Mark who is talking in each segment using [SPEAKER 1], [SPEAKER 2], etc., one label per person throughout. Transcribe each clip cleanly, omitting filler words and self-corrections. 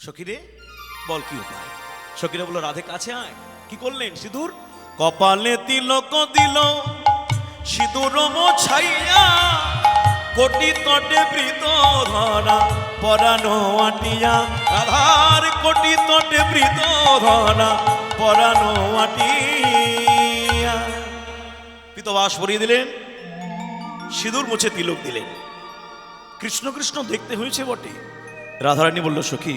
[SPEAKER 1] সখীরে বল কি উপায়? সখীরা বলল রাধে কাছে আয়। কি করলেন? সিঁদুর কপালে তিলক দিল, সিঁদুর মোছাইয়া, কোটি তটে বৃত ধরা পরানো আটিয়া, রাধার কোটি তটে বৃত ধরা পরানো আটিয়া। পিতবাস পরিয়ে দিলেন, সিঁদুর মুছে তিলক দিলেন। কৃষ্ণ কৃষ্ণ দেখতে হয়েছে বটে। রাধারানী বলল সখী,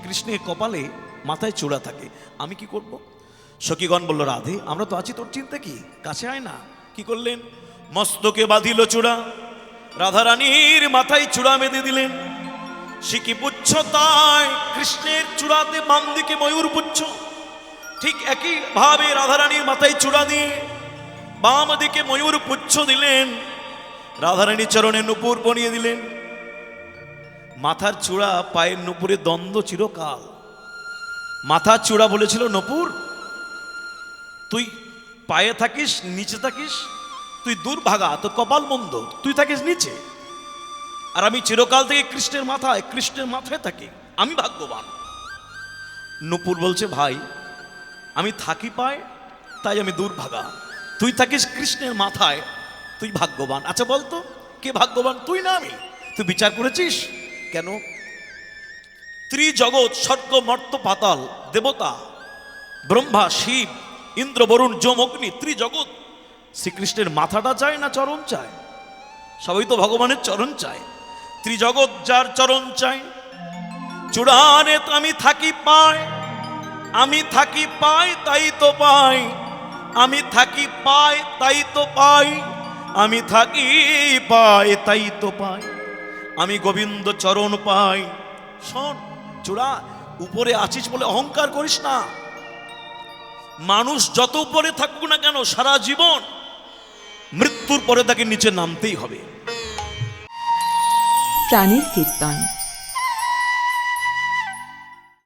[SPEAKER 1] কৃষ্ণের কপালে মাথায় চূড়া থাকে, আমি কি করব? সখীগণ বলল রাধে আমরা তো আছি, তোর চিন্তা কি? কাছে আয় না। কি করলেন? মস্তকে বাঁধিল চূড়া, রাধারানীর মাথায় চূড়া বেঁধে দিলেন। সিকি পুচ্ছ তাই কৃষ্ণের চূড়াতে বাম দিকে ময়ূর পুচ্ছ, ঠিক একই ভাবে রাধারানীর মাথায় চূড়া দিয়ে বাম দিকে ময়ূর পুচ্ছ দিলেন। রাধারানী চরণে নূপুর বনিয়ে দিলেন। মাথার চূড়া পায়ের নূপুরে দ্বন্দ্ব চিরকাল। মাথার চূড়া বলেছিল নূপুর তুই পায়ে থাকিস নিচে থাকিস, তুই দুর্ভাগা, তোর কপাল মন্দ, তুই থাকিস নিচে, আর আমি চিরকাল থেকে কৃষ্ণের মাথায় থাকি, আমি ভাগ্যবান। নূপুর বলছে ভাই আমি থাকি পায় তাই আমি দুর্ভাগা, তুই থাকিস কৃষ্ণের মাথায়, তুই ভাগ্যবান। আচ্ছা বলতো কে ভাগ্যবান, তুই না আমি? তুই বিচার করেছিস কেন? ত্রিজগৎ স্বর্গ মর্ত পাতাল, দেবতা ব্রহ্মা শিব ইন্দ্র বরুণ যম অগ্নি, ত্রিজগৎ শ্রীকৃষ্ণের মাথাটা চায় না চরণ চায়? সবাই তো ভগবানের চরণ চায়। ত্রিজগৎ যার চরণ চায়, চূড়ানে আমি থাকি পায়, আমি থাকি পায় তাই তো পাই, আমি থাকি পায় তাই তো পাই, আমি থাকি পায় তাই তো পাই, আমি গোবিন্দ চরণ পাই। শোন চূড়া, উপরে আছিস বলে অহংকার করিস না। মানুষ যত উপরে থাকুক না কেন সারা জীবন মৃত্যুর পরে তাকে নিচে নামতেই হবে।
[SPEAKER 2] প্রাণের কীর্তন।